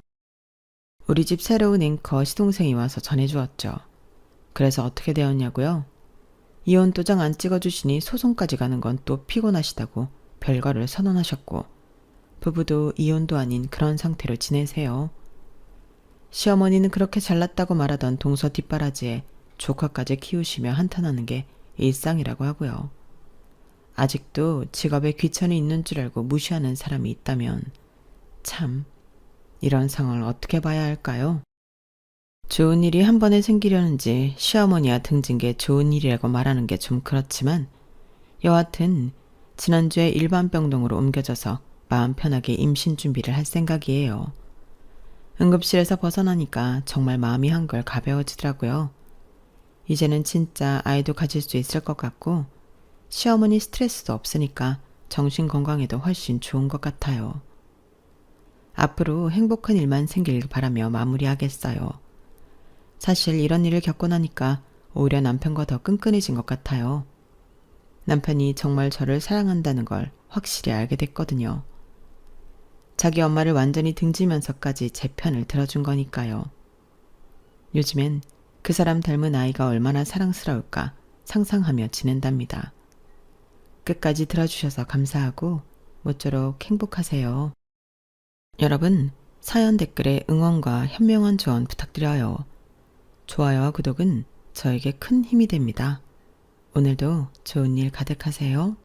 우리 집 새로운 앵커 시동생이 와서 전해주었죠. 그래서 어떻게 되었냐고요? 이혼 도장 안 찍어주시니 소송까지 가는 건 또 피곤하시다고 별거를 선언하셨고 부부도 이혼도 아닌 그런 상태로 지내세요. 시어머니는 그렇게 잘났다고 말하던 동서 뒷바라지에 조카까지 키우시며 한탄하는 게 일상이라고 하고요. 아직도 직업에 귀천이 있는 줄 알고 무시하는 사람이 있다면 참 이런 상황을 어떻게 봐야 할까요? 좋은 일이 한 번에 생기려는지 시어머니와 등진 게 좋은 일이라고 말하는 게 좀 그렇지만 여하튼 지난주에 일반 병동으로 옮겨져서 마음 편하게 임신 준비를 할 생각이에요. 응급실에서 벗어나니까 정말 마음이 한결 가벼워지더라고요. 이제는 진짜 아이도 가질 수 있을 것 같고 시어머니 스트레스도 없으니까 정신 건강에도 훨씬 좋은 것 같아요. 앞으로 행복한 일만 생길 바라며 마무리하겠어요. 사실 이런 일을 겪고 나니까 오히려 남편과 더 끈끈해진 것 같아요. 남편이 정말 저를 사랑한다는 걸 확실히 알게 됐거든요. 자기 엄마를 완전히 등지면서까지 제 편을 들어준 거니까요. 요즘엔 그 사람 닮은 아이가 얼마나 사랑스러울까 상상하며 지낸답니다. 끝까지 들어주셔서 감사하고 모쪼록 행복하세요. 여러분, 사연 댓글에 응원과 현명한 조언 부탁드려요. 좋아요와 구독은 저에게 큰 힘이 됩니다. 오늘도 좋은 일 가득하세요.